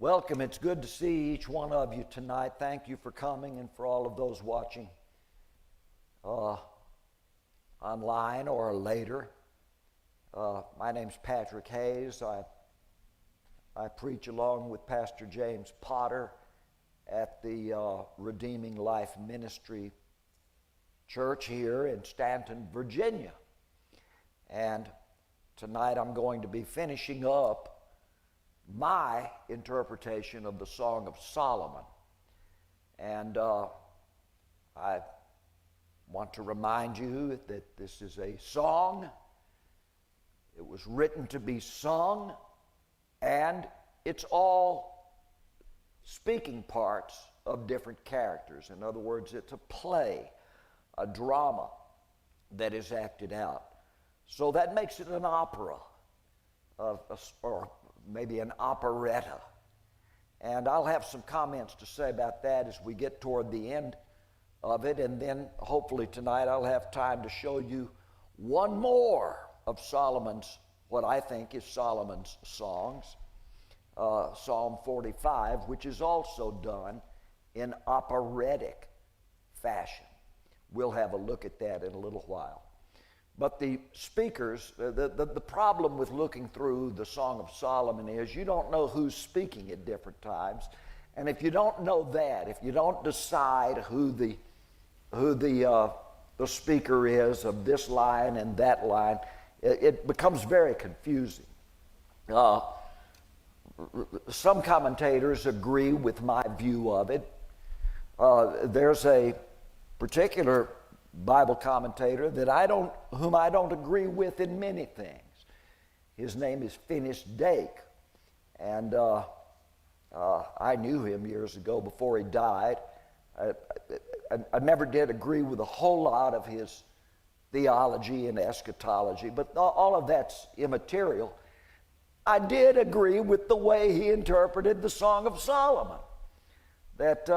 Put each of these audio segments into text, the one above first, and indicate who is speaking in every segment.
Speaker 1: Welcome. It's good to see each one of you tonight. Thank you for coming, and for all of those watching online or later. My name's Patrick Hayes. I preach along with Pastor James Potter at the Redeeming Life Ministry Church here in Stanton, Virginia. And tonight I'm going to be finishing up my interpretation of the Song of Solomon. And I want to remind you that this is a song. It was written to be sung, and it's all speaking parts of different characters. In other words, it's a play, a drama that is acted out. So that makes it an opera, or maybe an operetta. And I'll have some comments to say about that as we get toward the end of it, and then hopefully tonight I'll have time to show you one more of Solomon's, what I think is Solomon's songs, Psalm 45, which is also done in operatic fashion. We'll have a look at that in a little while. But the speakers, the problem with looking through the Song of Solomon is you don't know who's speaking at different times. And if you don't know that, if you don't decide who the speaker is of this line and that line, it becomes very confusing. Some commentators agree with my view of it. There's a particular Bible commentator whom I don't agree with in many things. His name is Finis Dake, and I knew him years ago before he died. I never did agree with a whole lot of his theology and eschatology, but all of that's immaterial. I did agree with the way he interpreted the Song of Solomon, that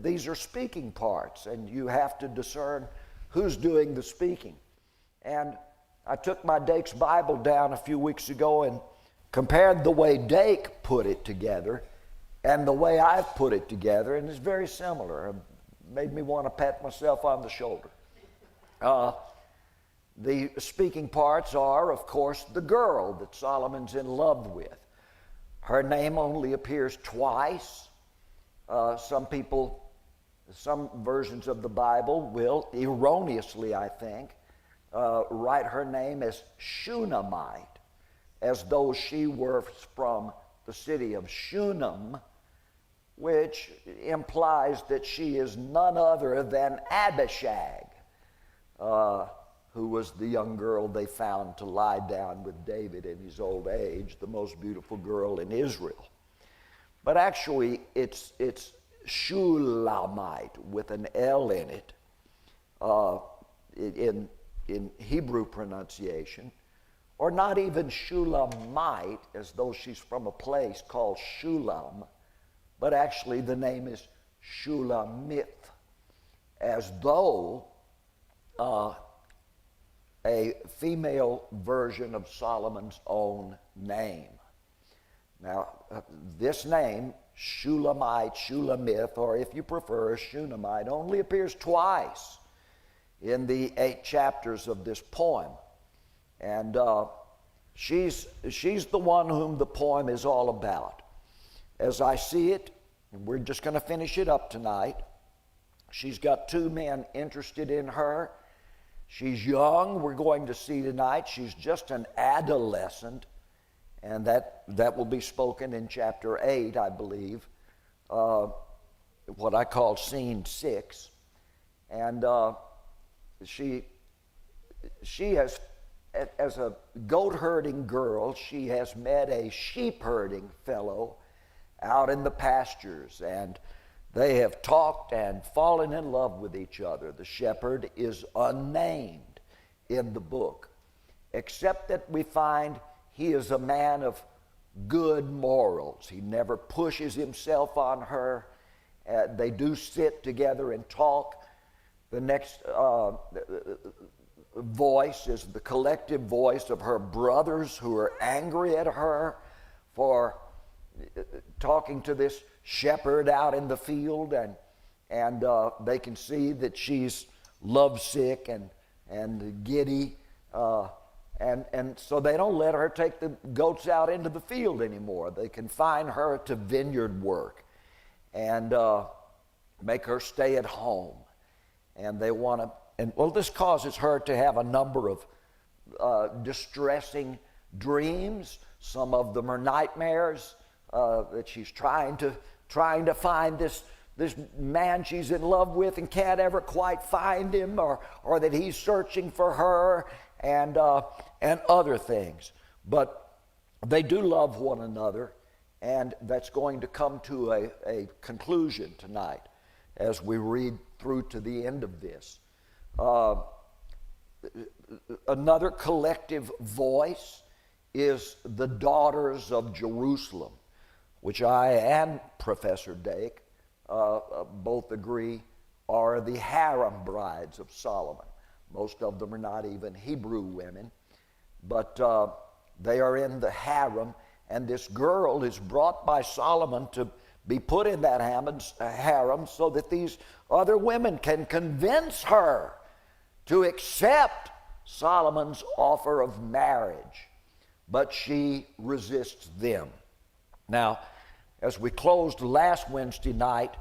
Speaker 1: these are speaking parts, and you have to discern who's doing the speaking. And I took my Dake's Bible down a few weeks ago and compared the way Dake put it together and the way I've put it together, and it's very similar. It made me want to pat myself on the shoulder. The speaking parts are, of course, the girl that Solomon's in love with. Her name only appears twice. Some versions of the Bible will, erroneously I think, write her name as Shunammite, as though she were from the city of Shunem, which implies that she is none other than Abishag, who was the young girl they found to lie down with David in his old age, the most beautiful girl in Israel. But actually, it's Shulamite with an L in it in Hebrew pronunciation, or not even Shulamite, as though she's from a place called Shulam, but actually the name is Shulamith, as though a female version of Solomon's own name. Now, this name, Shulamite, Shulamith, or if you prefer, Shunammite, only appears twice in the 8 chapters of this poem. And she's the one whom the poem is all about. As I see it, and we're just going to finish it up tonight, she's got 2 men interested in her. She's young, we're going to see tonight. She's just an adolescent. And that will be spoken in chapter 8, I believe, what I call scene 6. And she has, as a goat herding girl, she has met a sheep herding fellow out in the pastures, and they have talked and fallen in love with each other. The shepherd is unnamed in the book, except that we find he is a man of good morals. He never pushes himself on her. They do sit together and talk. The next voice is the collective voice of her brothers who are angry at her for talking to this shepherd out in the field, and they can see that she's lovesick and giddy, and so they don't let her take the goats out into the field anymore. They confine her to vineyard work and make her stay at home. And they want to, and well, this causes her to have a number of distressing dreams. Some of them are nightmares, that she's trying to find this man she's in love with and can't ever quite find him, or that he's searching for her, and other things. But they do love one another, and that's going to come to a conclusion tonight as we read through to the end of this. Another collective voice is the daughters of Jerusalem, which I and Professor Dake both agree are the harem brides of Solomon. Most of them are not even Hebrew women, but they are in the harem, and this girl is brought by Solomon to be put in that harem so that these other women can convince her to accept Solomon's offer of marriage, but she resists them. Now, as we closed last Wednesday night,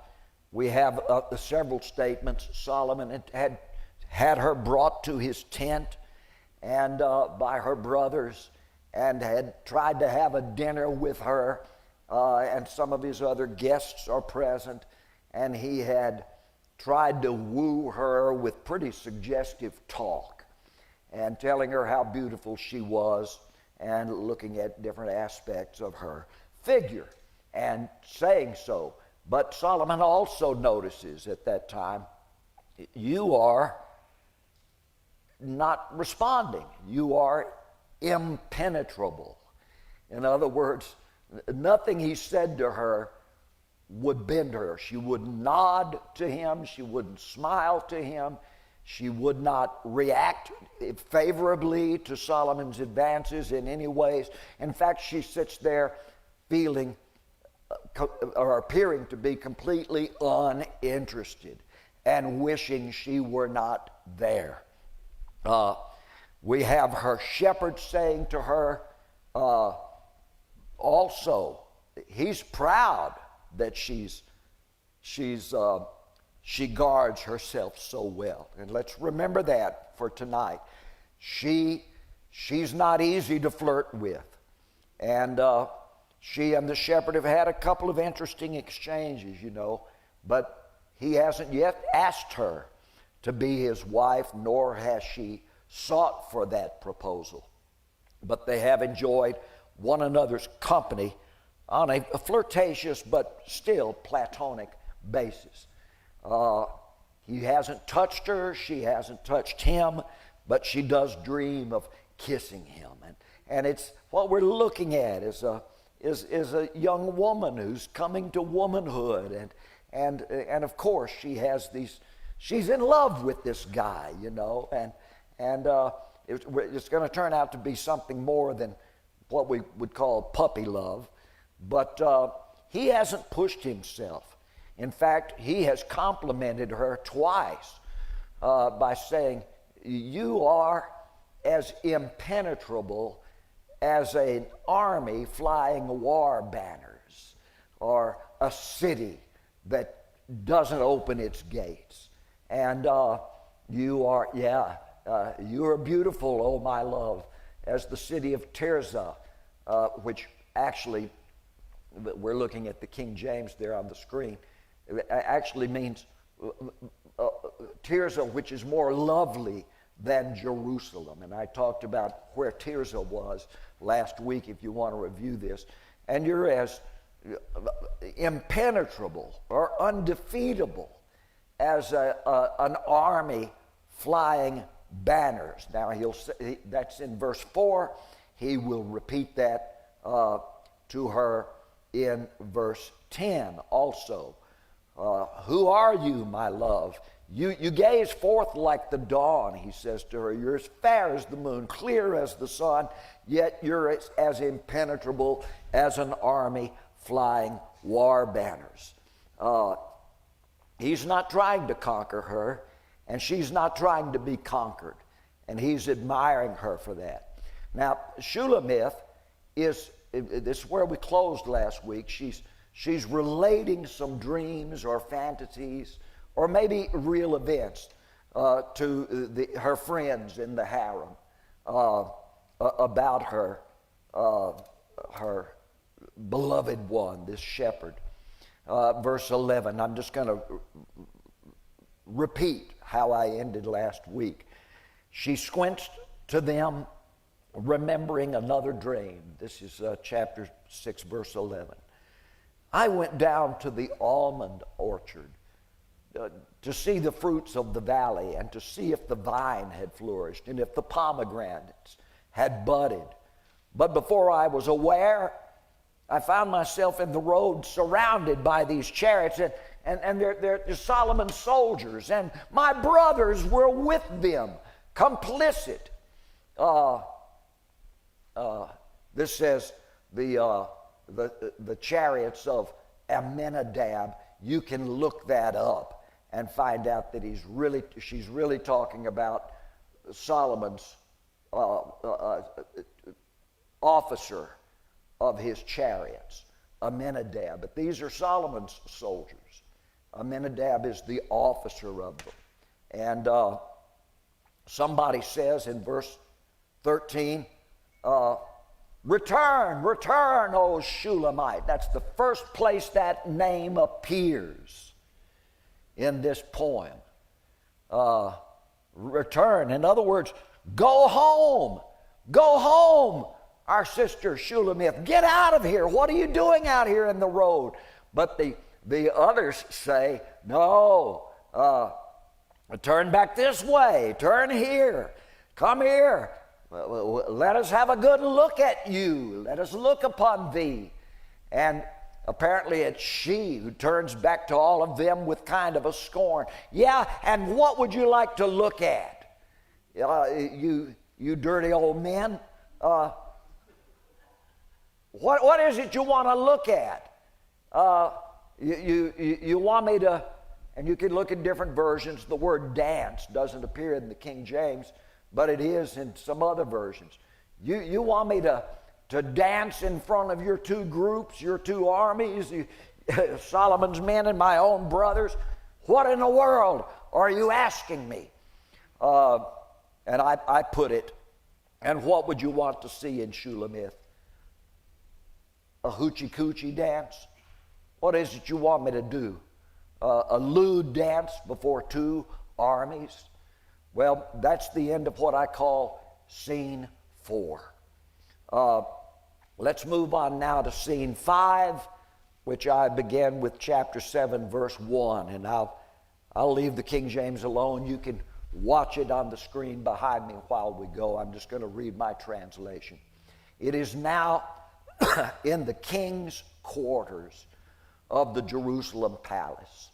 Speaker 1: we have several statements. Solomon had her brought to his tent and by her brothers, and had tried to have a dinner with her, and some of his other guests are present, and he had tried to woo her with pretty suggestive talk and telling her how beautiful she was and looking at different aspects of her figure and saying so. But Solomon also notices at that time, you are not responding. You are impenetrable. In other words, nothing he said to her would bend her. She would nod to him. She wouldn't smile to him. She would not react favorably to Solomon's advances in any ways. In fact, she sits there feeling or appearing to be completely uninterested and wishing she were not there. We have her shepherd saying to her also, he's proud that she guards herself so well. And let's remember that for tonight. She's not easy to flirt with. And she and the shepherd have had a couple of interesting exchanges, but he hasn't yet asked her to be his wife, nor has she sought for that proposal. But they have enjoyed one another's company on a flirtatious but still platonic basis. He hasn't touched her, she hasn't touched him, but she does dream of kissing him. And it's what we're looking at is a young woman who's coming to womanhood, and of course she's in love with this guy, and it's going to turn out to be something more than what we would call puppy love. But he hasn't pushed himself. In fact, he has complimented her twice by saying, you are as impenetrable as an army flying war banners, or a city that doesn't open its gates. And you are beautiful, oh my love, as the city of Tirzah, which actually, we're looking at the King James there on the screen, it actually means Tirzah, which is more lovely than Jerusalem. And I talked about where Tirzah was last week, if you want to review this. And you're as impenetrable or undefeatable as an army flying banners. Now, he'll say, that's in verse 4. He will repeat that to her in verse 10 also. Who are you, my love? You gaze forth like the dawn, he says to her. You're as fair as the moon, clear as the sun, yet you're as impenetrable as an army flying war banners. He's not trying to conquer her, and she's not trying to be conquered, and he's admiring her for that. Now, Shulamith this is where we closed last week. She's relating some dreams or fantasies or maybe real events to her friends in the harem about her beloved one, this shepherd. Verse 11, I'm just going to repeat how I ended last week. She squints to them, remembering another dream. This is chapter 6, verse 11. I went down to the almond orchard to see the fruits of the valley and to see if the vine had flourished and if the pomegranates had budded. But before I was aware, I found myself in the road surrounded by these chariots, and they're Solomon's soldiers, and my brothers were with them, complicit. This says the chariots of Amminadab. You can look that up and find out that she's really talking about Solomon's officer of his chariots, Amminadab. But these are Solomon's soldiers. Amminadab is the officer of them. And somebody says in verse 13, return, O Shulamite. That's the first place that name appears in this poem. Return. In other words, go home. Go home, our sister Shulamith. Get out of here. What are you doing out here in the road? But the others say, no, turn back this way. Turn here. Come here. Let us have a good look at you. Let us look upon thee. And apparently it's she who turns back to all of them with kind of a scorn. Yeah, and what would you like to look at? You dirty old men. What is it you want to look at? You want me to, and you can look at different versions. The word dance doesn't appear in the King James, but it is in some other versions. You want me to dance in front of your two groups, your two armies, Solomon's men and my own brothers? What in the world are you asking me? And I put it, and what would you want to see in Shulamith? A hoochie-coochie dance? What is it you want me to do? A lewd dance before two armies? Well, that's the end of what I call scene 4. Let's move on now to scene 5, which I began with chapter 7, verse 1. And I'll leave the King James alone. You can watch it on the screen behind me while we go. I'm just going to read my translation. It is now in the king's quarters of the Jerusalem palace.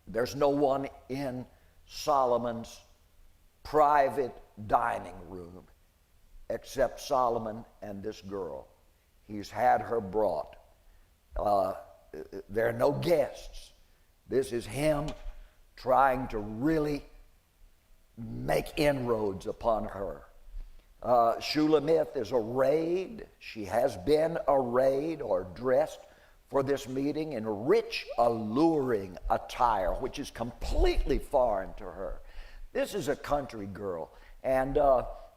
Speaker 1: There's no one in Solomon's private dining room except Solomon and this girl. He's had her brought. There are no guests. This is him trying to really make inroads upon her. Shulamith is arrayed. She has been arrayed or dressed for this meeting in rich, alluring attire, which is completely foreign to her. This is a country girl, and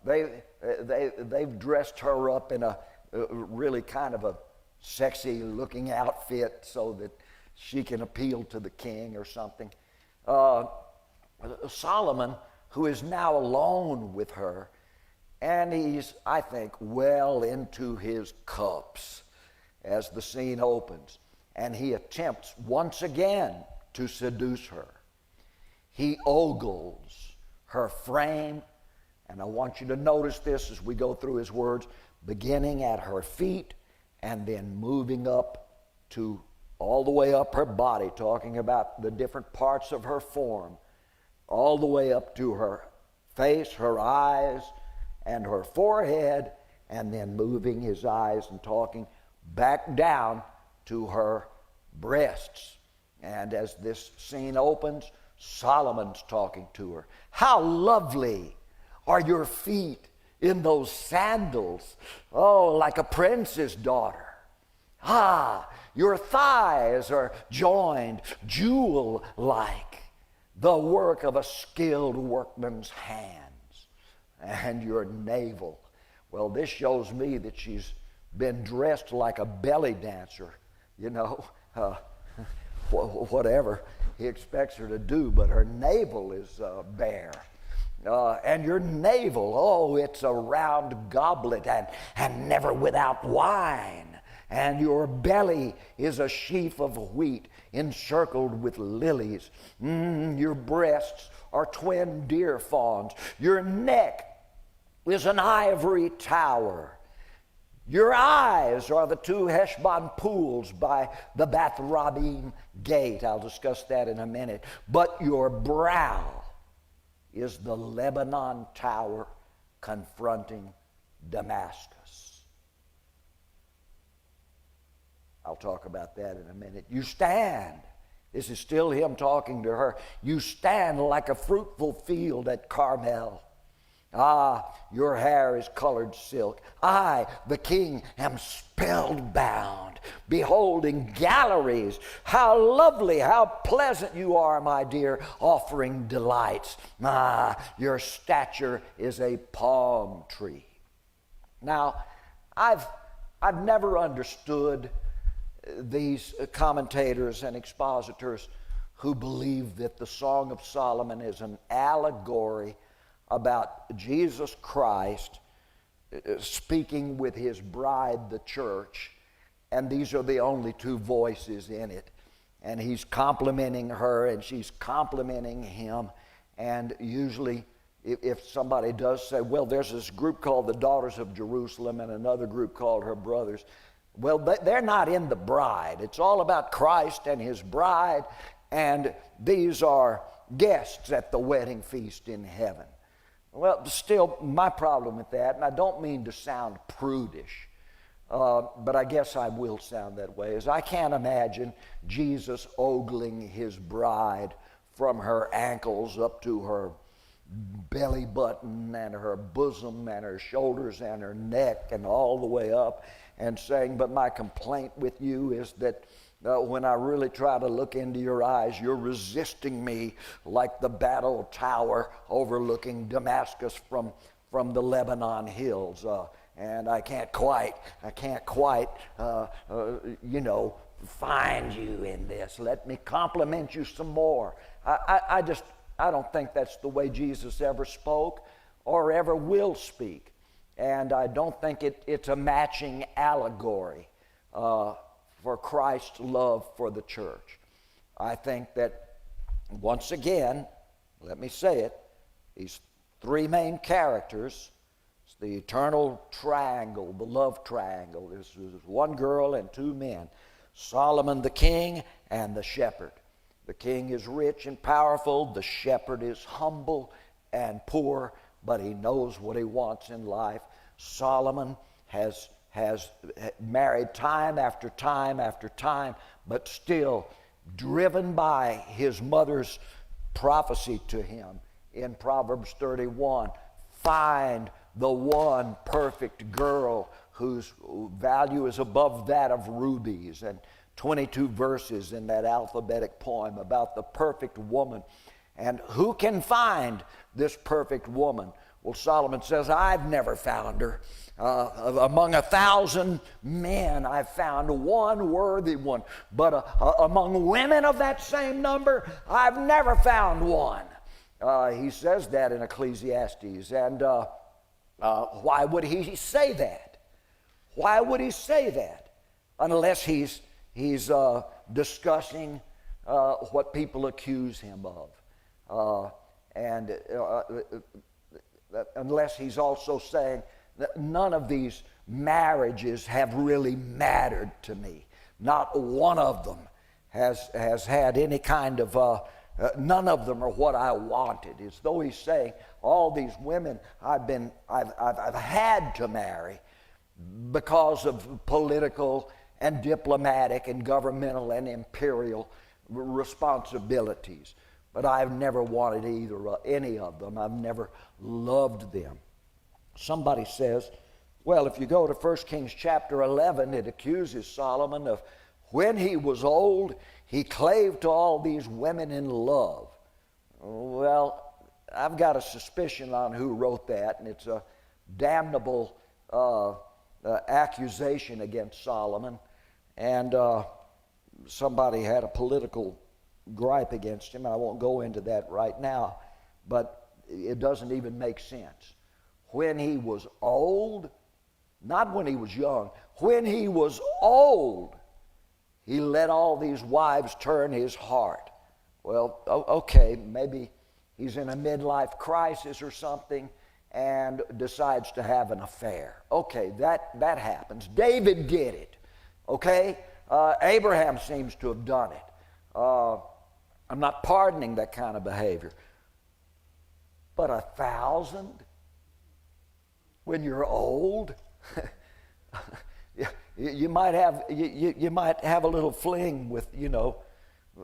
Speaker 1: they've dressed her up in a really kind of a sexy-looking outfit so that she can appeal to the king or something. Solomon, who is now alone with her, and he's, I think, well into his cups as the scene opens, and he attempts once again to seduce her. He ogles her frame, and I want you to notice this as we go through his words, beginning at her feet and then moving up to all the way up her body, talking about the different parts of her form, all the way up to her face, her eyes, and her forehead, and then moving his eyes and talking back down to her breasts. And as this scene opens, Solomon's talking to her. How lovely are your feet in those sandals, oh, like a prince's daughter. Ah, your thighs are joined jewel-like, the work of a skilled workman's hands. And your navel, well, this shows me that she's been dressed like a belly dancer, whatever he expects her to do, but her navel is bare. And your navel, oh, it's a round goblet and never without wine. And your belly is a sheaf of wheat encircled with lilies. Your breasts are twin deer fawns. Your neck is an ivory tower. Your eyes are the two Heshbon pools by the Bath Rabbim gate. I'll discuss that in a minute. But your brow is the Lebanon tower confronting Damascus. I'll talk about that in a minute. You stand. This is still him talking to her. You stand like a fruitful field at Carmel. Ah, your hair is colored silk. I, the king, am spellbound, beholding galleries. How lovely, how pleasant you are, my dear, offering delights. Ah, your stature is a palm tree. Now, I've never understood these commentators and expositors who believe that the Song of Solomon is an allegory about Jesus Christ speaking with his bride, the church, and these are the only two voices in it. And he's complimenting her and she's complimenting him. And usually if somebody does say, well, there's this group called the Daughters of Jerusalem and another group called her brothers, well, they're not in the bride. It's all about Christ and his bride, and these are guests at the wedding feast in heaven. Well, still, my problem with that, and I don't mean to sound prudish, but I guess I will sound that way, is I can't imagine Jesus ogling his bride from her ankles up to her belly button and her bosom and her shoulders and her neck and all the way up and saying, but my complaint with you is that when I really try to look into your eyes, you're resisting me like the battle tower overlooking Damascus from the Lebanon hills. And I can't quite, find you in this. Let me compliment you some more. I don't think that's the way Jesus ever spoke or ever will speak. And I don't think it's a matching allegory for Christ's love for the church. I think that, once again, let me say it, these three main characters, it's the eternal triangle, the love triangle. This is one girl and two men, Solomon the king and the shepherd. The king is rich and powerful, the shepherd is humble and poor, but he knows what he wants in life. Solomon has married time after time after time, but still driven by his mother's prophecy to him in Proverbs 31. Find the one perfect girl whose value is above that of rubies, and 22 verses in that alphabetic poem about the perfect woman. And who can find this perfect woman? Well, Solomon says, I've never found her. Among 1,000 men, I've found one worthy one. But among women of that same number, I've never found one. He says that in Ecclesiastes. And why would he say that? Why would he say that? Unless he's discussing what people accuse him of. Unless he's also saying that none of these marriages have really mattered to me. Not one of them has had any kind of, none of them are what I wanted. It's though he's saying all these women I've had to marry because of political and diplomatic and governmental and imperial responsibilities. But I've never wanted any of them. I've never loved them. Somebody says, well, if you go to 1 Kings chapter 11, it accuses Solomon of when he was old, he clave to all these women in love. Well, I've got a suspicion on who wrote that, and it's a damnable accusation against Solomon. And somebody had a political gripe against him. I won't go into that right now, but it doesn't even make sense. When he was old, not when he was young, when he was old, he let all these wives turn his heart. Well, okay, maybe he's in a midlife crisis or something and decides to have an affair. Okay, that happens. David did it, okay? Abraham seems to have done it. I'm not pardoning that kind of behavior. But 1,000 when you're old? You might have a little fling with,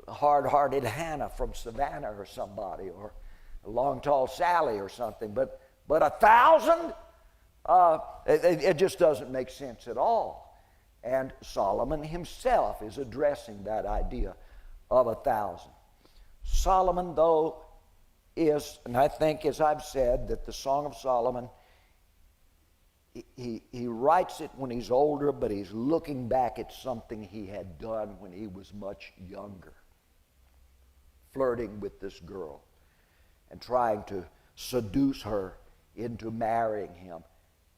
Speaker 1: hard-hearted Hannah from Savannah or somebody, or Long Tall Sally or something. But 1,000? It just doesn't make sense at all. And Solomon himself is addressing that idea of 1,000. Solomon, though, is, and I think, as I've said, that the Song of Solomon, he writes it when he's older, but he's looking back at something he had done when he was much younger, flirting with this girl and trying to seduce her into marrying him.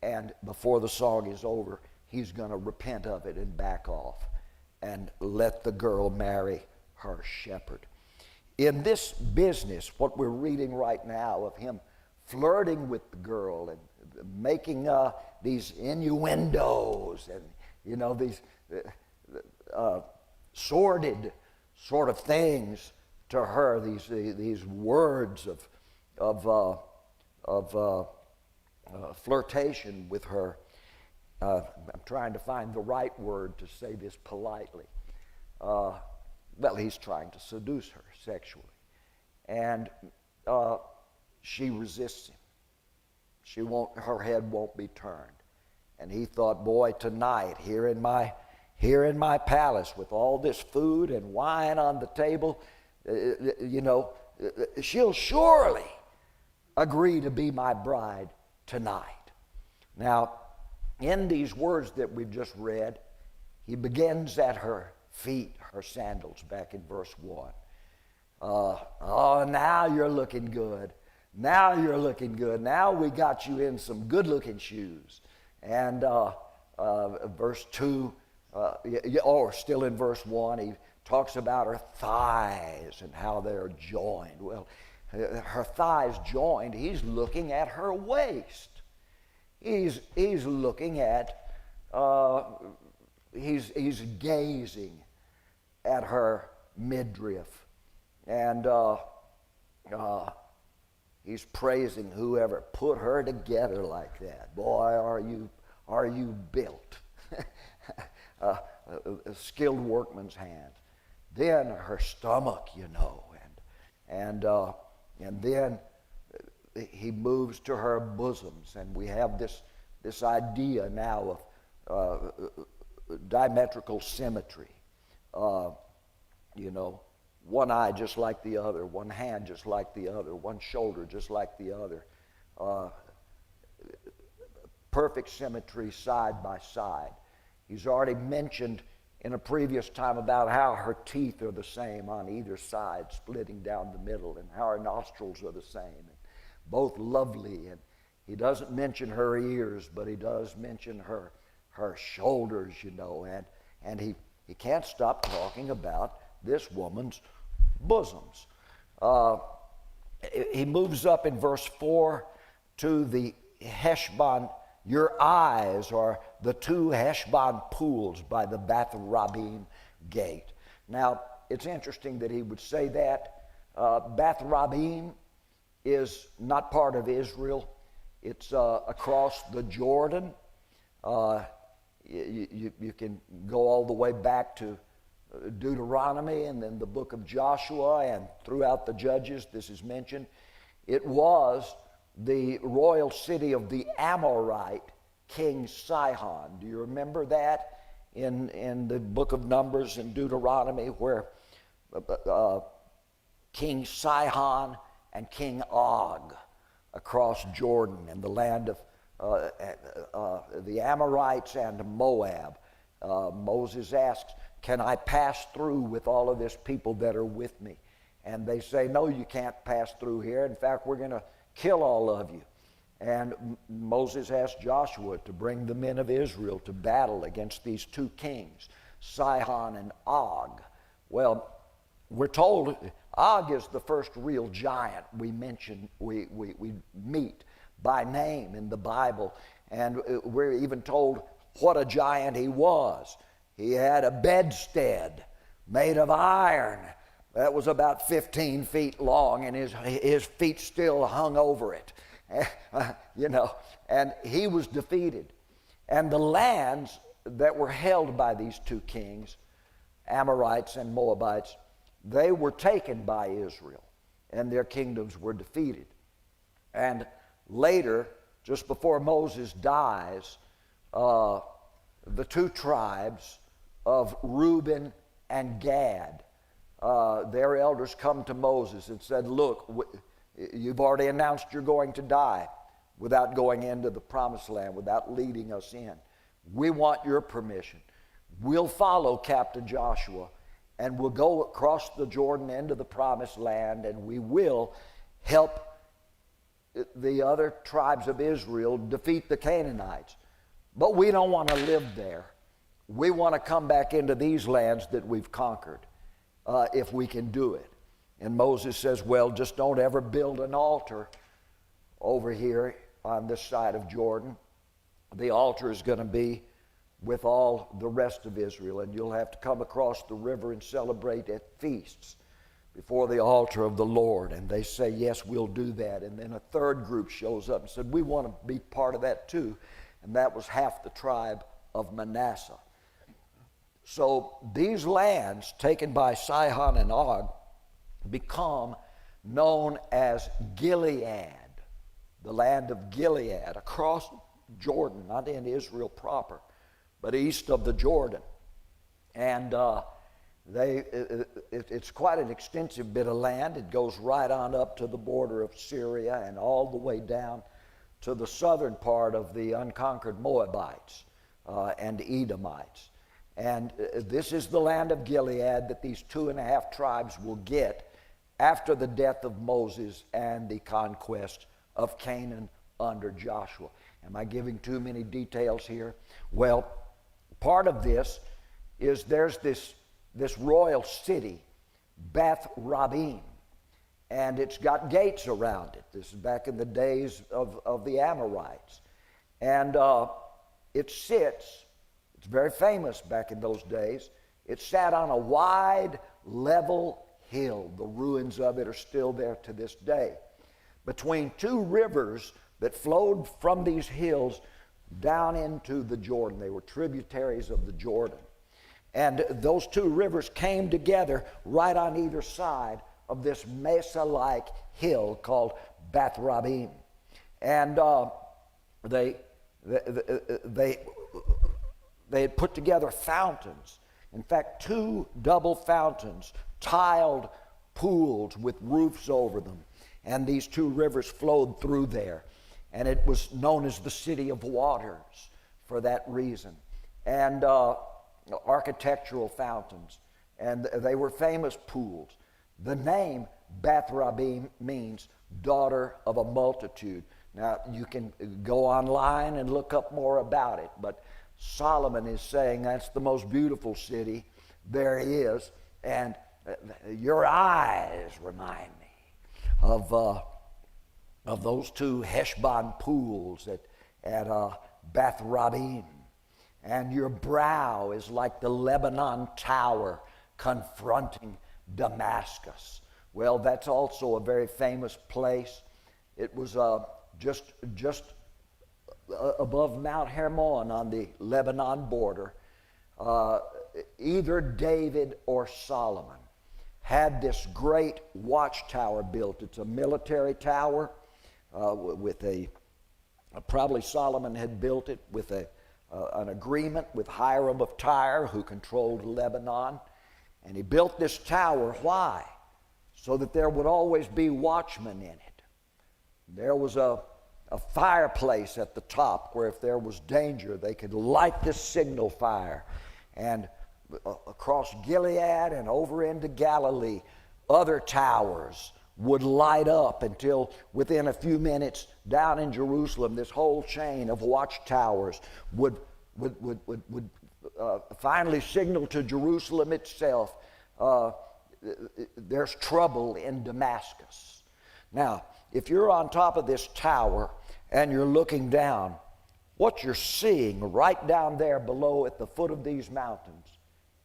Speaker 1: And before the song is over, he's going to repent of it and back off and let the girl marry her shepherd. In this business, what we're reading right now of him flirting with the girl and making these innuendos and these sordid sort of things to her, these words of flirtation with her. I'm trying to find the right word to say this politely. Well, he's trying to seduce her sexually. And she resists him. Her head won't be turned. And he thought, boy, tonight, here in my palace with all this food and wine on the table, she'll surely agree to be my bride tonight. Now, in these words that we've just read, he begins at her feet, her sandals, back in verse 1. Oh, now you're looking good. Now you're looking good. Now we got you in some good-looking shoes. And verse 2, or still in verse 1, he talks about her thighs and how they're joined. Well, her thighs joined, he's looking at her waist. He's looking at, he's gazing at her midriff. And he's praising whoever put her together like that. Boy, are you built. A skilled workman's hand. Then her stomach, and then he moves to her bosoms, and we have this idea now of diametrical symmetry. One eye just like the other, one hand just like the other, one shoulder just like the other. Perfect symmetry side by side. He's already mentioned in a previous time about how her teeth are the same on either side, splitting down the middle, and how her nostrils are the same, and both lovely. And he doesn't mention her ears, but he does mention her shoulders, and he can't stop talking about this woman's bosoms. He moves up in verse 4 to the Heshbon. Your eyes are the two Heshbon pools by the Bath Rabbim gate. Now, it's interesting that he would say that. Beth Rabbim is not part of Israel. It's across the Jordan. You can go all the way back to Deuteronomy and then the book of Joshua, and throughout the Judges this is mentioned. It was the royal city of the Amorite King Sihon. Do you remember that in the book of Numbers and Deuteronomy, where King Sihon and King Og across Jordan and the land of the Amorites and Moab? Moses asks, can I pass through with all of this people that are with me? And they say, no, you can't pass through here. In fact, we're going to kill all of you. And Moses asked Joshua to bring the men of Israel to battle against these two kings, Sihon and Og. Well, we're told Og is the first real giant we meet by name in the Bible. And we're even told what a giant he was. He had a bedstead made of iron that was about 15 feet long, and his feet still hung over it. And he was defeated. And the lands that were held by these two kings, Amorites and Moabites, they were taken by Israel, and their kingdoms were defeated. And later, just before Moses dies, the two tribes of Reuben and Gad, their elders come to Moses and said, look, you've already announced you're going to die without going into the promised land, without leading us in. We want your permission. We'll follow Captain Joshua, and we'll go across the Jordan into the promised land, and we will help the other tribes of Israel defeat the Canaanites. But we don't want to live there. We want to come back into these lands that we've conquered, if we can do it. And Moses says, well, just don't ever build an altar over here on this side of Jordan. The altar is going to be with all the rest of Israel, and you'll have to come across the river and celebrate at feasts before the altar of the Lord. And they say, yes, we'll do that. And then a third group shows up and said, we want to be part of that too. And that was half the tribe of Manasseh. So these lands taken by Sihon and Og become known as Gilead, the land of Gilead, across Jordan, not in Israel proper, but east of the Jordan. And it's quite an extensive bit of land. It goes right on up to the border of Syria and all the way down to the southern part of the unconquered Moabites and Edomites. And this is the land of Gilead that these 2.5 tribes will get after the death of Moses and the conquest of Canaan under Joshua. Am I giving too many details here? Well, part of this is there's this royal city, Beth Rabbim, and it's got gates around it. This is back in the days of the Amorites. And it's very famous back in those days. It sat on a wide, level hill. The ruins of it are still there to this day, between two rivers that flowed from these hills down into the Jordan. They were tributaries of the Jordan. And those two rivers came together right on either side of this mesa-like hill called Beth Rabbim. And they had put together fountains. In fact, 2 double fountains, tiled pools with roofs over them. And these 2 rivers flowed through there. And it was known as the City of Waters for that reason. And architectural fountains. And they were famous pools. The name Beth Rabbim means daughter of a multitude. Now, you can go online and look up more about it, but Solomon is saying that's the most beautiful city there is, and your eyes remind me of those 2 Heshbon pools at Beth Rabbim, and your brow is like the Lebanon tower confronting Damascus. Well, that's also a very famous place. It was just above Mount Hermon on the Lebanon border. Either David or Solomon had this great watchtower built. It's a military tower with probably Solomon had built it with an agreement with Hiram of Tyre, who controlled Lebanon. And he built this tower. Why? So that there would always be watchmen in it. There was a fireplace at the top where if there was danger, they could light this signal fire. And across Gilead and over into Galilee, other towers would light up until within a few minutes down in Jerusalem, this whole chain of watchtowers would finally signal to Jerusalem itself, there's trouble in Damascus. Now, if you're on top of this tower and you're looking down, what you're seeing right down there below at the foot of these mountains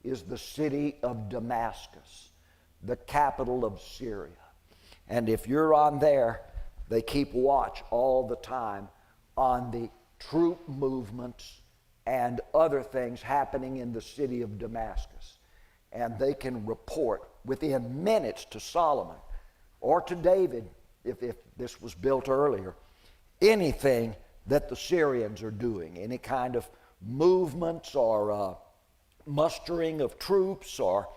Speaker 1: is the city of Damascus, the capital of Syria. And if you're on there, they keep watch all the time on the troop movements and other things happening in the city of Damascus. And they can report within minutes to Solomon or to David, if this was built earlier, anything that the Syrians are doing, any kind of movements or mustering of troops or,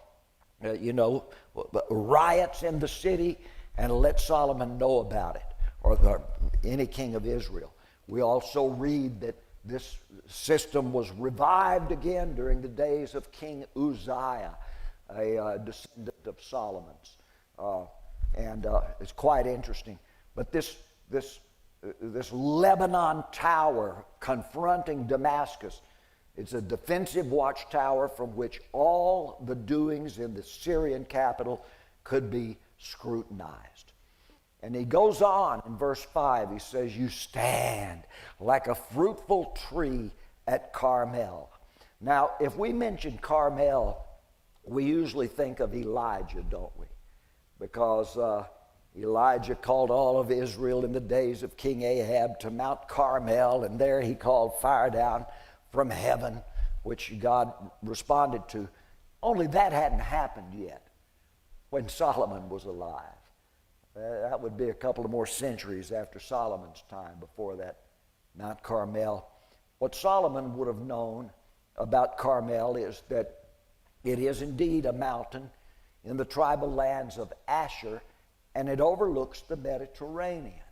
Speaker 1: riots in the city, and let Solomon know about it, or any king of Israel. We also read that this system was revived again during the days of King Uzziah, a descendant of Solomon's. And it's quite interesting. But this Lebanon tower confronting Damascus, it's a defensive watchtower from which all the doings in the Syrian capital could be scrutinized. And he goes on in verse 5, he says, "You stand like a fruitful tree at Carmel." Now, if we mention Carmel, we usually think of Elijah, don't we? Because Elijah called all of Israel in the days of King Ahab to Mount Carmel, and there he called fire down from heaven, which God responded to. Only that hadn't happened yet when Solomon was alive. That would be a couple of more centuries after Solomon's time before that Mount Carmel. What Solomon would have known about Carmel is that it is indeed a mountain in the tribal lands of Asher, and it overlooks the Mediterranean.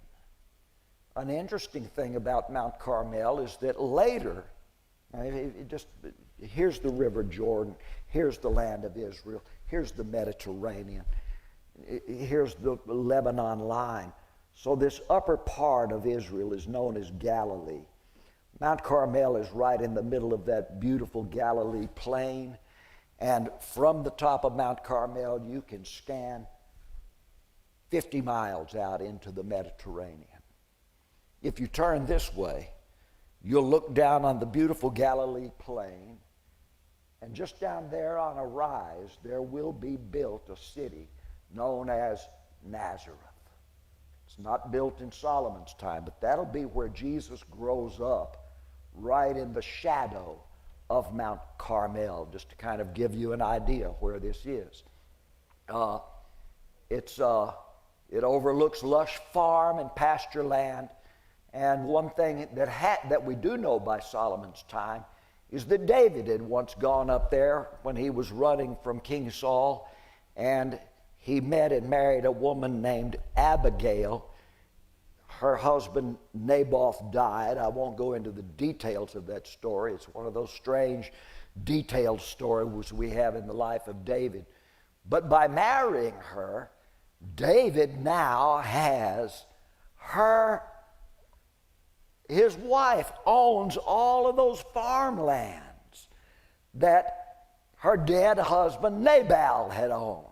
Speaker 1: An interesting thing about Mount Carmel is that later, here's the River Jordan, here's the land of Israel, here's the Mediterranean, here's the Lebanon line. So this upper part of Israel is known as Galilee. Mount Carmel is right in the middle of that beautiful Galilee plain. And from the top of Mount Carmel, you can scan 50 miles out into the Mediterranean. If you turn this way, you'll look down on the beautiful Galilee plain, and just down there on a rise, there will be built a city known as Nazareth. It's not built in Solomon's time, but that'll be where Jesus grows up, right in the shadow of Mount Carmel, just to kind of give you an idea where this is. It overlooks lush farm and pasture land, and one thing that we do know by Solomon's time is that David had once gone up there when he was running from King Saul, and he met and married a woman named Abigail. Her husband Naboth died. I won't go into the details of that story. It's one of those strange, detailed stories we have in the life of David. But by marrying her, David now has his wife owns all of those farmlands that her dead husband Nabal had owned.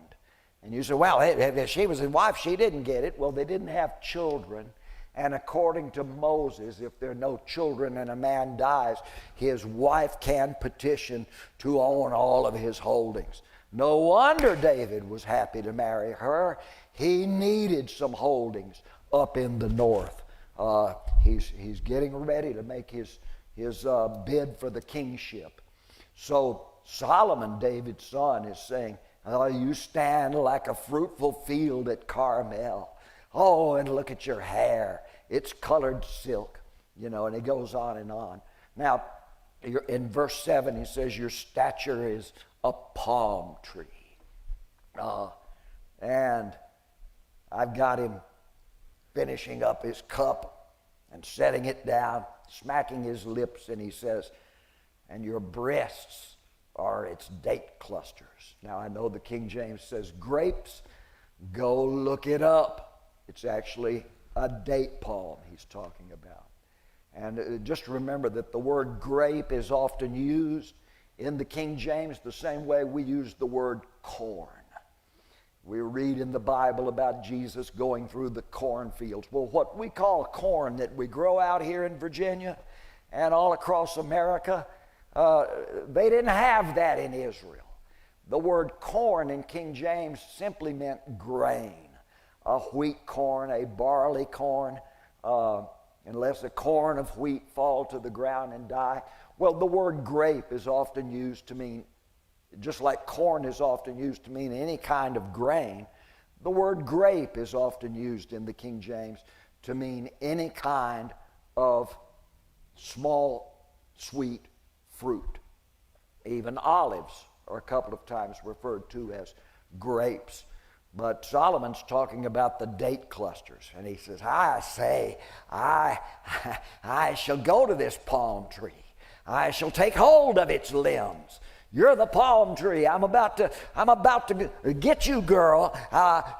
Speaker 1: And you say, well, if she was his wife, she didn't get it. Well, they didn't have children. And according to Moses, if there are no children and a man dies, his wife can petition to own all of his holdings. No wonder David was happy to marry her. He needed some holdings up in the north. He's getting ready to make his bid for the kingship. So Solomon, David's son, is saying, "Oh, you stand like a fruitful field at Carmel. Oh, and look at your hair. It's colored silk." And he goes on and on. Now, in verse 7, he says, "Your stature is a palm tree." And I've got him finishing up his cup and setting it down, smacking his lips, and he says, "And your breasts are its date clusters." Now, I know the King James says grapes. Go look it up. It's actually a date palm he's talking about. And just remember that the word grape is often used in the King James the same way we use the word corn. We read in the Bible about Jesus going through the cornfields. Well, what we call corn that we grow out here in Virginia and all across America, they didn't have that in Israel. The word corn in King James simply meant grain. A wheat corn, a barley corn, unless a corn of wheat fall to the ground and die. Well, the word grape is often used to mean, just like corn is often used to mean any kind of grain, the word grape is often used in the King James to mean any kind of small, sweet fruit. Even olives are a couple of times referred to as grapes. But Solomon's talking about the date clusters. And he says, "I say, I shall go to this palm tree. I shall take hold of its limbs. You're the palm tree. I'm about to get you, girl.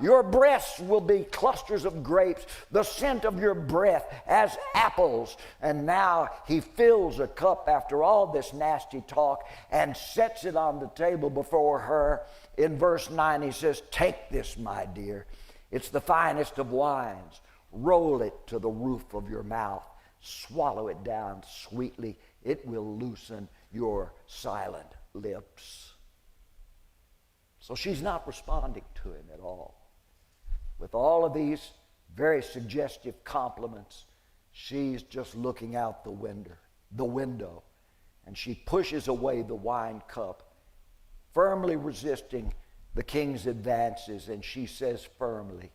Speaker 1: Your breasts will be clusters of grapes, the scent of your breath as apples." And now he fills a cup after all this nasty talk and sets it on the table before her. In verse 9 he says, "Take this, my dear. It's the finest of wines. Roll it to the roof of your mouth. Swallow it down sweetly. It will loosen your silent lips." So she's not responding to him at all. With all of these very suggestive compliments, she's just looking out the window, and she pushes away the wine cup, firmly resisting the king's advances, and she says firmly,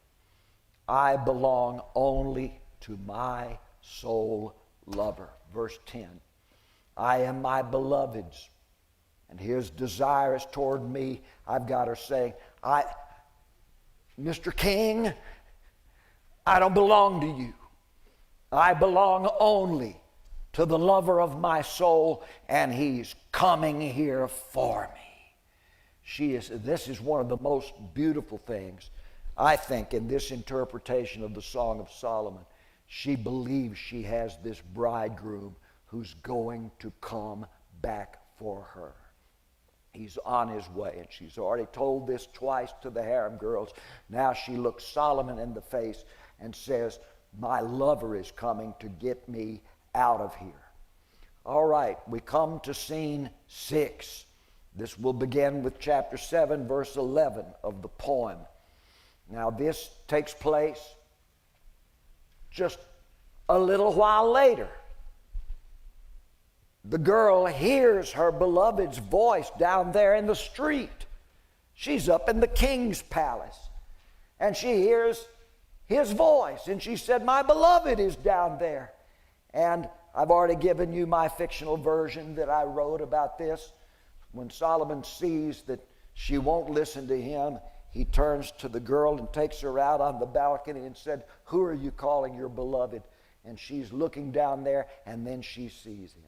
Speaker 1: "I belong only to my sole lover." Verse 10, "I am my beloved's, and his desire is toward me." I've got her saying, "Mr. King, I don't belong to you. I belong only to the lover of my soul, and he's coming here for me." This is one of the most beautiful things, I think, in this interpretation of the Song of Solomon. She believes she has this bridegroom who's going to come back for her. He's on his way, and she's already told this twice to the harem girls. Now she looks Solomon in the face and says, "My lover is coming to get me out of here." All right, we come to scene 6. This will begin with chapter 7, verse 11 of the poem. Now this takes place just a little while later. The girl hears her beloved's voice down there in the street. She's up in the king's palace, and she hears his voice, and she said, "My beloved is down there." And I've already given you my fictional version that I wrote about this. When Solomon sees that she won't listen to him, he turns to the girl and takes her out on the balcony and said, "Who are you calling your beloved?" And she's looking down there, and then she sees him.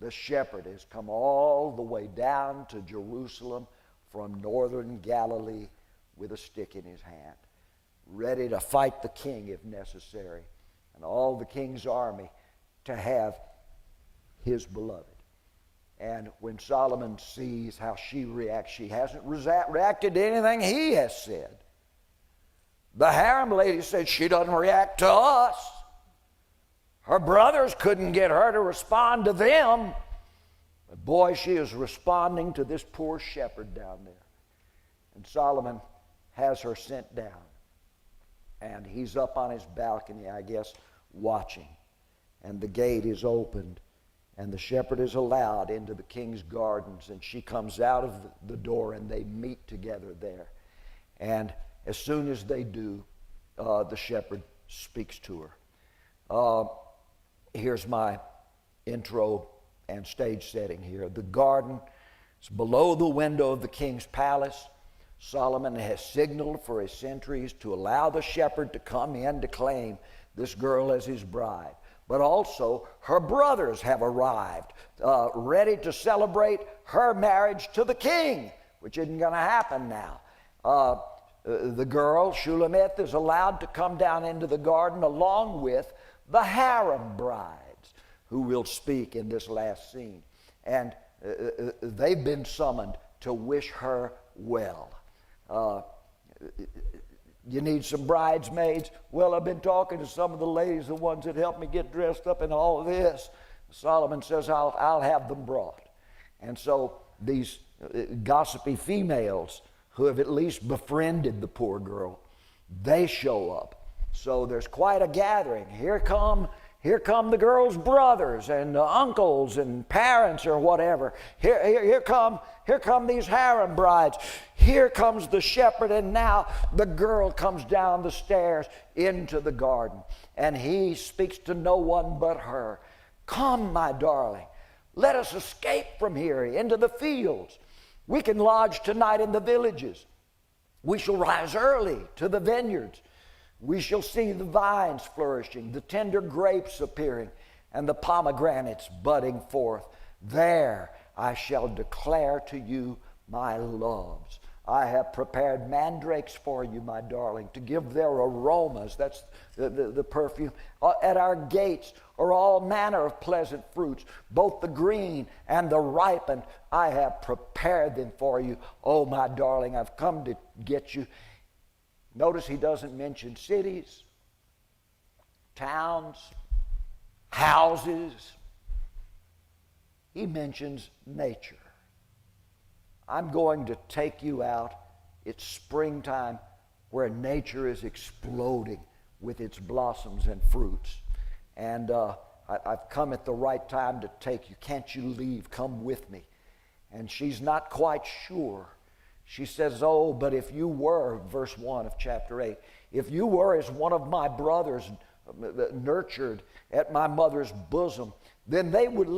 Speaker 1: The shepherd has come all the way down to Jerusalem from northern Galilee with a stick in his hand, ready to fight the king if necessary, and all the king's army to have his beloved. And when Solomon sees how she reacts, she hasn't reacted to anything he has said. The harem lady said she doesn't react to us. Her brothers couldn't get her to respond to them. But boy, she is responding to this poor shepherd down there. And Solomon has her sent down. And he's up on his balcony, I guess, watching. And the gate is opened, and the shepherd is allowed into the king's gardens, and she comes out of the door, and they meet together there. And as soon as they do, the shepherd speaks to her. Here's my intro and stage setting here. The garden is below the window of the king's palace. Solomon has signaled for his sentries to allow the shepherd to come in to claim this girl as his bride. But also, her brothers have arrived, ready to celebrate her marriage to the king, which isn't going to happen now. The girl, Shulamith, is allowed to come down into the garden along with the harem brides, who will speak in this last scene. And they've been summoned to wish her well. You need some bridesmaids? Well, I've been talking to some of the ladies, the ones that helped me get dressed up in all of this. Solomon says, I'll have them brought. And so these gossipy females who have at least befriended the poor girl, they show up. So there's quite a gathering. Here come the girl's brothers and uncles and parents or whatever. Here come these harem brides. Here comes the shepherd, and now the girl comes down the stairs into the garden. And he speaks to no one but her. Come, my darling, let us escape from here into the fields. We can lodge tonight in the villages. We shall rise early to the vineyards. We shall see the vines flourishing, the tender grapes appearing, and the pomegranates budding forth. There I shall declare to you my loves. I have prepared mandrakes for you, my darling, to give their aromas. That's the perfume. At our gates are all manner of pleasant fruits, both the green and the ripened. I have prepared them for you. Oh, my darling, I've come to get you. Notice he doesn't mention cities, towns, houses. He mentions nature. I'm going to take you out. It's springtime where nature is exploding with its blossoms and fruits. And I've come at the right time to take you. Can't you leave? Come with me. And she's not quite sure. She says, oh, but if you were, verse 1 of chapter 8, if you were as one of my brothers nurtured at my mother's bosom, then they would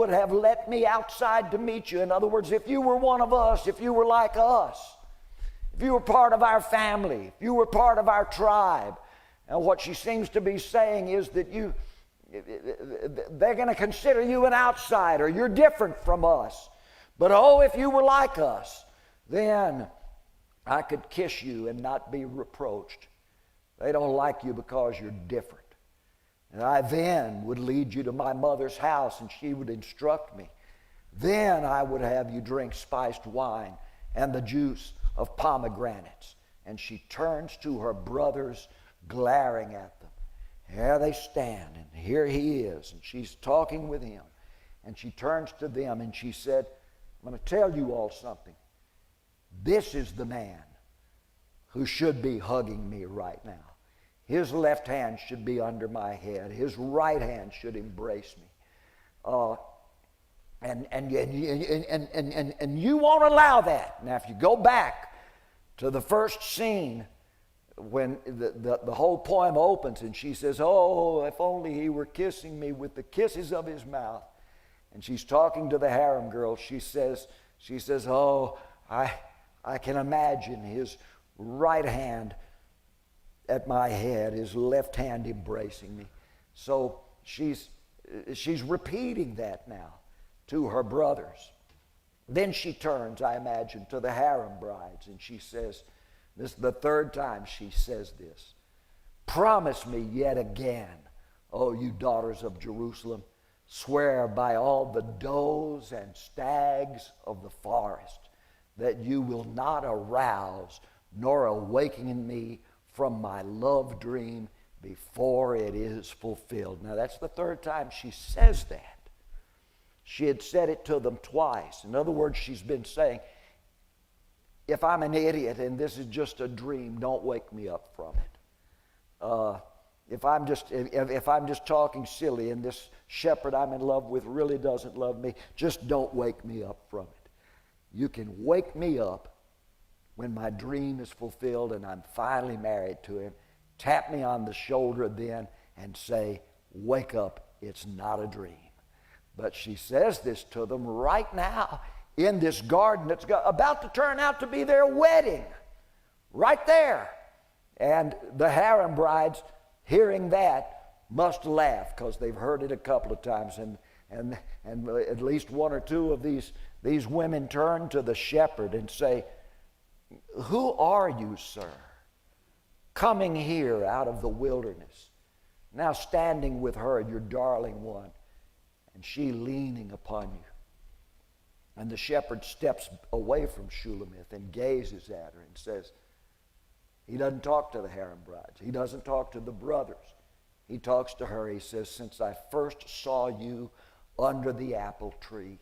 Speaker 1: have let me outside to meet you. In other words, if you were one of us, if you were like us, if you were part of our family, if you were part of our tribe. And what she seems to be saying is that they're going to consider you an outsider. You're different from us. But oh, if you were like us, then I could kiss you and not be reproached. They don't like you because you're different. And I then would lead you to my mother's house, and she would instruct me. Then I would have you drink spiced wine and the juice of pomegranates. And she turns to her brothers, glaring at them. There they stand, and here he is, and she's talking with him. And she turns to them, and she said, I'm going to tell you all something. This is the man who should be hugging me right now. His left hand should be under my head. His right hand should embrace me. And you won't allow that. Now, if you go back to the first scene when the whole poem opens and she says, oh, if only he were kissing me with the kisses of his mouth. And she's talking to the harem girl. She says, oh, I can imagine his right hand at my head, his left hand embracing me. So she's repeating that now to her brothers. Then she turns, I imagine, to the harem brides, and she says, this is the third time she says this, promise me yet again, oh, you daughters of Jerusalem, swear by all the does and stags of the forest that you will not arouse nor awaken in me from my love dream before it is fulfilled. Now that's the third time she says that. She had said it to them twice. In other words, she's been saying, if I'm an idiot and this is just a dream, don't wake me up from it. If I'm just talking silly and this shepherd I'm in love with really doesn't love me, just don't wake me up from it. You can wake me up when my dream is fulfilled and I'm finally married to him. Tap me on the shoulder then and say, wake up, it's not a dream. But she says this to them right now in this garden that's about to turn out to be their wedding. Right there. And the harem brides, hearing that, must laugh because they've heard it a couple of times. And at least one or two of these women turn to the shepherd and say, who are you, sir, coming here out of the wilderness, now standing with her, your darling one, and she leaning upon you? And the shepherd steps away from Shulamith and gazes at her and says, he doesn't talk to the harem brides. He doesn't talk to the brothers. He talks to her. He says, since I first saw you under the apple tree,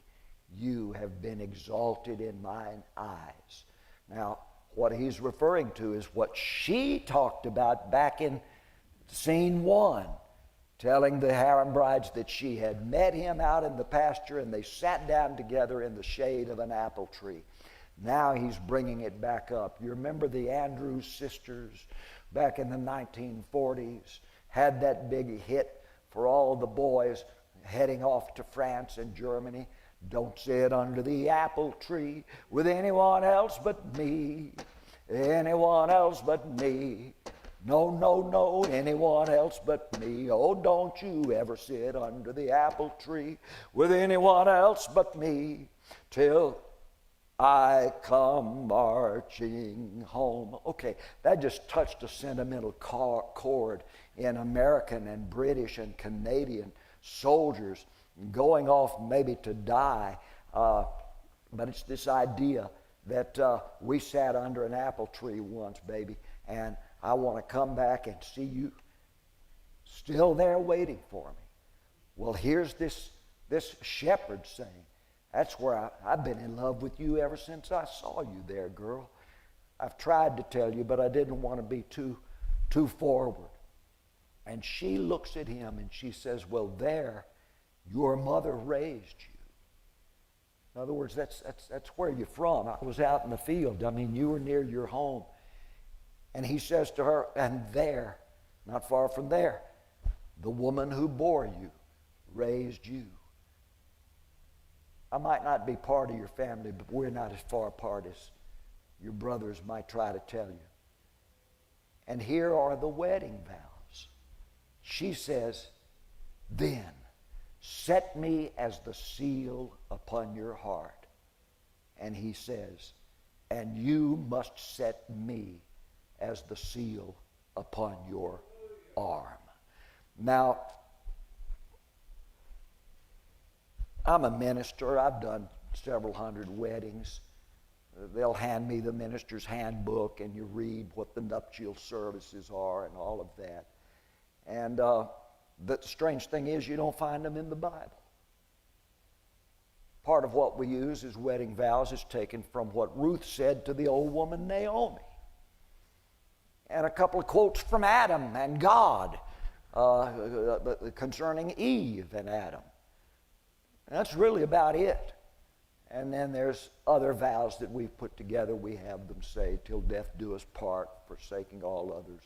Speaker 1: you have been exalted in mine eyes. Now, what he's referring to is what she talked about back in scene 1, telling the harem brides that she had met him out in the pasture and they sat down together in the shade of an apple tree. Now he's bringing it back up. You remember the Andrews sisters back in the 1940s had that big hit for all the boys heading off to France and Germany. Don't sit under the apple tree with anyone else but me. Anyone else but me. No, no, no, anyone else but me. Oh, don't you ever sit under the apple tree with anyone else but me till I come marching home. Okay, that just touched a sentimental chord in American and British and Canadian soldiers going off maybe to die. But it's this idea that we sat under an apple tree once, baby, and I want to come back and see you still there waiting for me. Well, here's this shepherd saying, that's where I've been in love with you ever since I saw you there, girl. I've tried to tell you, but I didn't want to be too forward. And she looks at him and she says, well, there, your mother raised you. In other words, that's where you're from. I was out in the field. I mean, you were near your home. And he says to her, and there, not far from there, the woman who bore you raised you. I might not be part of your family, but we're not as far apart as your brothers might try to tell you. And here are the wedding vows. She says, then set me as the seal upon your heart. And he says, and you must set me as the seal upon your arm. Now, I'm a minister. I've done several hundred weddings. They'll hand me the minister's handbook and you read what the nuptial services are and all of that. And the strange thing is you don't find them in the Bible. Part of what we use as wedding vows is taken from what Ruth said to the old woman Naomi. And a couple of quotes from Adam and God concerning Eve and Adam. And that's really about it. And then there's other vows that we've put together. We have them say, till death do us part, forsaking all others.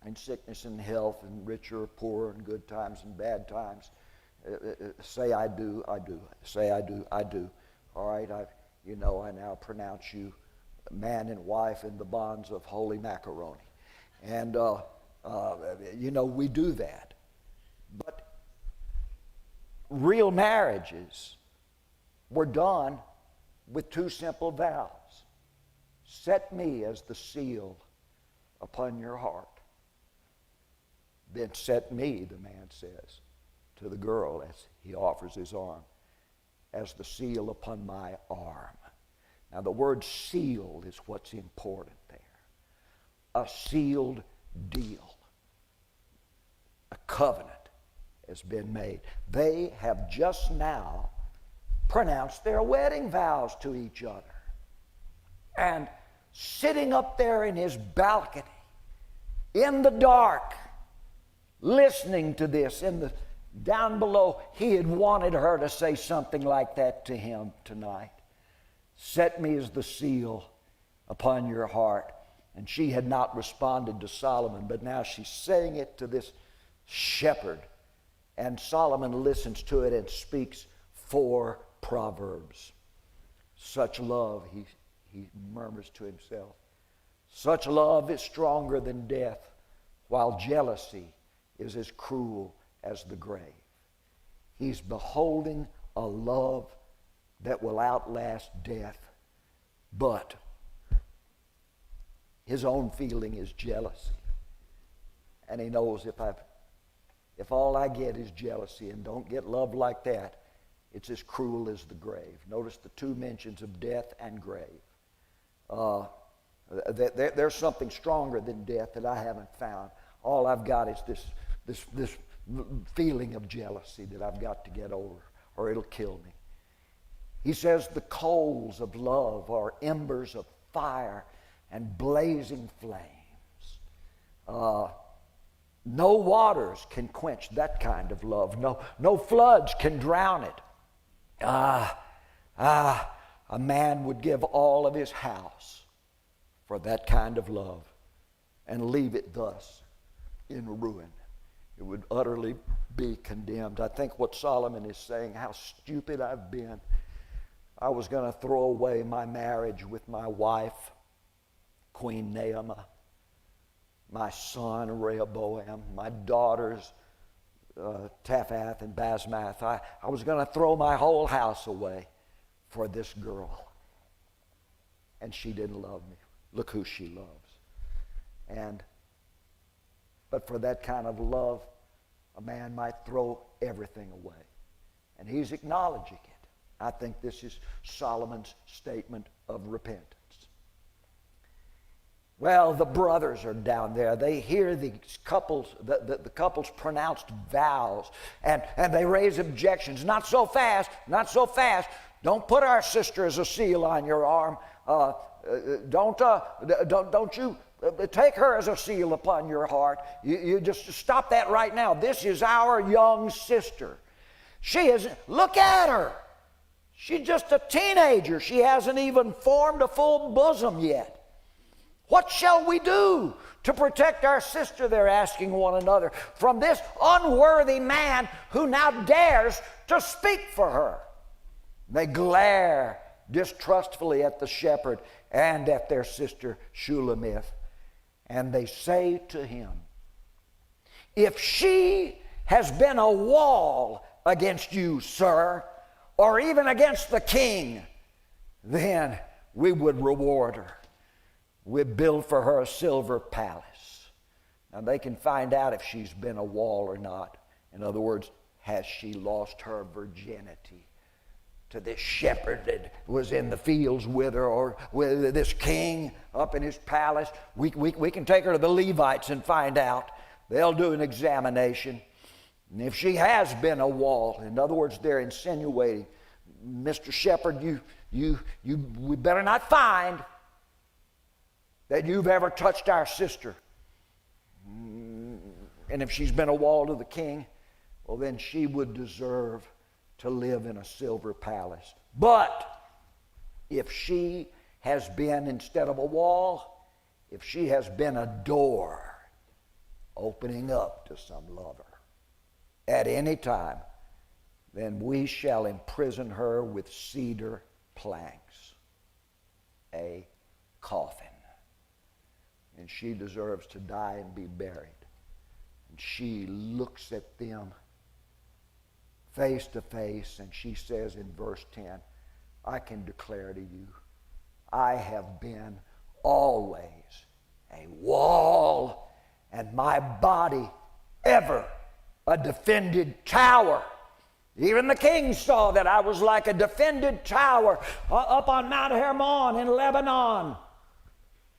Speaker 1: And sickness and health, and rich or poor, and good times and bad times. Say I do, I do. Say I do, I do. All right, I now pronounce you man and wife in the bonds of holy macaroni. And, we do that. But real marriages were done with two simple vows. Set me as the seal upon your heart. Then set me, the man says to the girl as he offers his arm, as the seal upon my arm. Now the word seal is what's important there. A sealed deal. A covenant has been made. They have just now pronounced their wedding vows to each other. And sitting up there in his balcony, in the dark, listening to this, down below, he had wanted her to say something like that to him tonight. Set me as the seal upon your heart. And she had not responded to Solomon, but now she's saying it to this shepherd. And Solomon listens to it and speaks 4 proverbs. Such love, he murmurs to himself. Such love is stronger than death, while jealousy is as cruel as the grave. He's beholding a love that will outlast death, but his own feeling is jealousy. And he knows if all I get is jealousy and don't get love like that, it's as cruel as the grave. Notice the 2 mentions of death and grave. There's something stronger than death that I haven't found. All I've got is this feeling of jealousy that I've got to get over, or it'll kill me. He says the coals of love are embers of fire and blazing flames. No waters can quench that kind of love. No floods can drown it. A man would give all of his house for that kind of love and leave it thus in ruin. It would utterly be condemned. I think what Solomon is saying, how stupid I've been. I was going to throw away my marriage with my wife, Queen Naamah, my son Rehoboam, my daughters Taphath and Basmath. I was going to throw my whole house away for this girl. And she didn't love me. Look who she loves. But for that kind of love, a man might throw everything away. And he's acknowledging it. I think this is Solomon's statement of repentance. Well, the brothers are down there. They hear the couples pronounced vows, and they raise objections. Not so fast, not so fast. Don't put our sister as a seal on your arm. Don't you take her as a seal upon your heart. You just stop that right now. This is our young sister. Look at her. She's just a teenager. She hasn't even formed a full bosom yet. What shall we do to protect our sister, they're asking one another, from this unworthy man who now dares to speak for her? They glare distrustfully at the shepherd and at their sister Shulamith, and they say to him, if she has been a wall against you, sir, or even against the king, then we would reward her. We build for her a silver palace. Now they can find out if she's been a wall or not. In other words, has she lost her virginity to this shepherd that was in the fields with her, or with this king up in his palace? We can take her to the Levites and find out. They'll do an examination. And if she has been a wall, in other words, they're insinuating, Mr. Shepherd, we better not find that you've ever touched our sister. And if she's been a wall to the king, well, then she would deserve to live in a silver palace. But if she has been, instead of a wall, if she has been a door opening up to some lover at any time, then we shall imprison her with cedar planks, a coffin. And she deserves to die and be buried. And she looks at them face to face, and she says in verse 10, I can declare to you, I have been always a wall, and my body ever a defended tower. Even the king saw that I was like a defended tower up on Mount Hermon in Lebanon.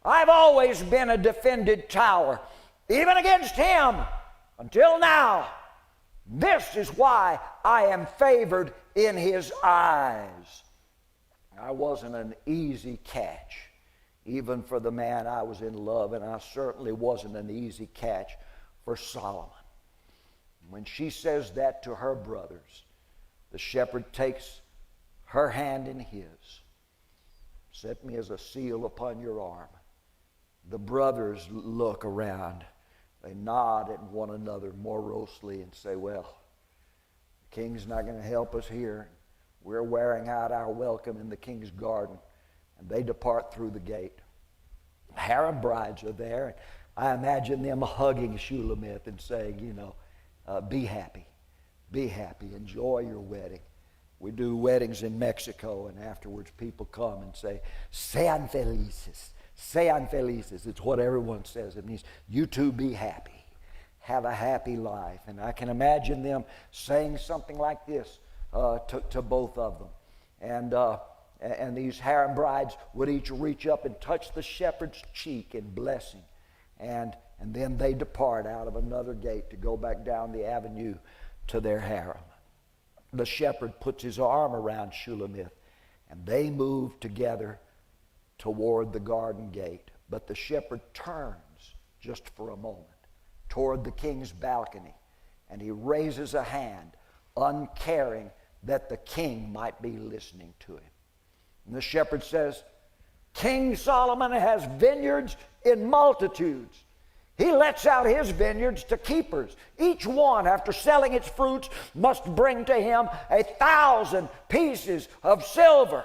Speaker 1: I've always been a defended tower, even against him, until now. This is why I am favored in his eyes. I wasn't an easy catch, even for the man I was in love, and I certainly wasn't an easy catch for Solomon. When she says that to her brothers, the shepherd takes her hand in his. Set me as a seal upon your arm. The brothers look around. They nod at one another morosely and say, well, the king's not going to help us here. We're wearing out our welcome in the king's garden. And they depart through the gate. Harem brides are there. And I imagine them hugging Shulamith and saying, be happy. Be happy. Enjoy your wedding. We do weddings in Mexico, and afterwards people come and say, sean felices. Sean felices. It's what everyone says. It means you two be happy. Have a happy life. And I can imagine them saying something like this to both of them. And these harem brides would each reach up and touch the shepherd's cheek in blessing. And then they depart out of another gate to go back down the avenue to their harem. The shepherd puts his arm around Shulamith, and they move together toward the garden gate. But the shepherd turns just for a moment toward the king's balcony, and he raises a hand, uncaring that the king might be listening to him. And the shepherd says, King Solomon has vineyards in multitudes. He lets out his vineyards to keepers. Each one, after selling its fruits, must bring to him 1,000 pieces of silver.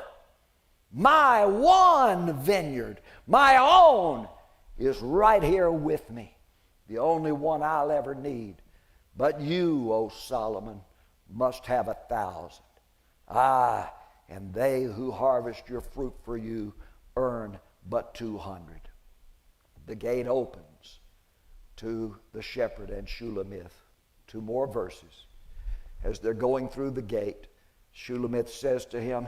Speaker 1: My one vineyard, my own, is right here with me, the only one I'll ever need. But you, O Solomon, must have 1,000. And they who harvest your fruit for you earn but 200. The gate opens to the shepherd and Shulamith. 2 more verses. As they're going through the gate, Shulamith says to him,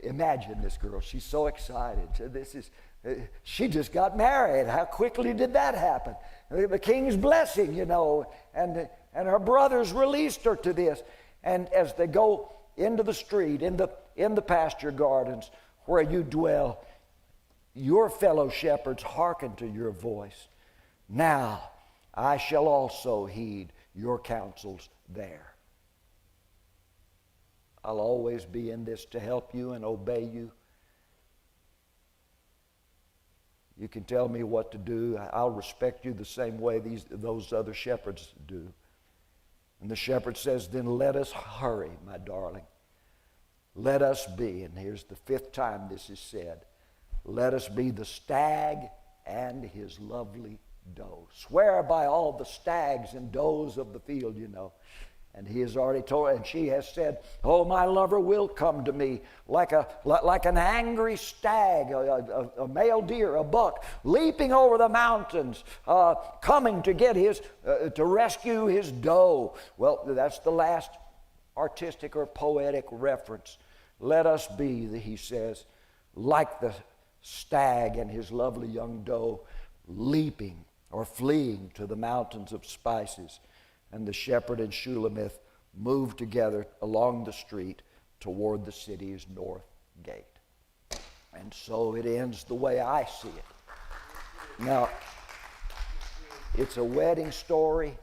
Speaker 1: imagine this girl. She's so excited. She just got married. How quickly did that happen? The king's blessing, and her brothers released her to this. And as they go into the street, in the pasture gardens where you dwell, your fellow shepherds hearken to your voice. Now I shall also heed your counsels there. I'll always be in this to help you and obey you. You can tell me what to do. I'll respect you the same way those other shepherds do. And the shepherd says, then let us hurry, my darling. Let us be, and here's the 5th time this is said, let us be the stag and his lovely doe. Swear by all the stags and does of the field, And he has already told her, and she has said, oh, my lover will come to me like an angry stag, a male deer, a buck, leaping over the mountains, coming to get to rescue his doe. Well, that's the last artistic or poetic reference. Let us be, he says, like the stag and his lovely young doe, leaping or fleeing to the mountains of spices. And the shepherd and Shulamith moved together along the street toward the city's north gate. And so it ends the way I see it. Now, it's a wedding story.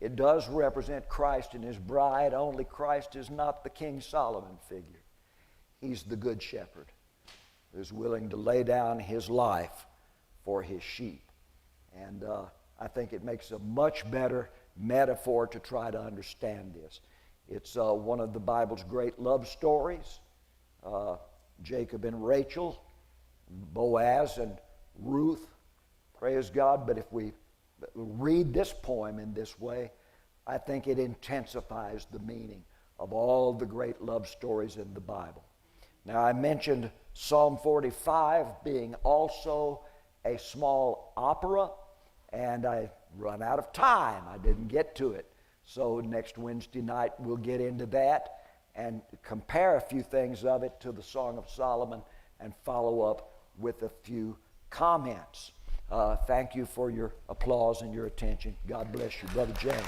Speaker 1: It does represent Christ and his bride, only Christ is not the King Solomon figure. He's the good shepherd who's willing to lay down his life for his sheep. And I think it makes a much better metaphor to try to understand this. It's one of the Bible's great love stories. Jacob and Rachel, Boaz and Ruth, praise God. But if we read this poem in this way, I think it intensifies the meaning of all the great love stories in the Bible. Now, I mentioned Psalm 45 being also a small opera, and I run out of time. I didn't get to it. So next Wednesday night we'll get into that and compare a few things of it to the Song of Solomon and follow up with a few comments. Thank you for your applause and your attention. God bless you, Brother James.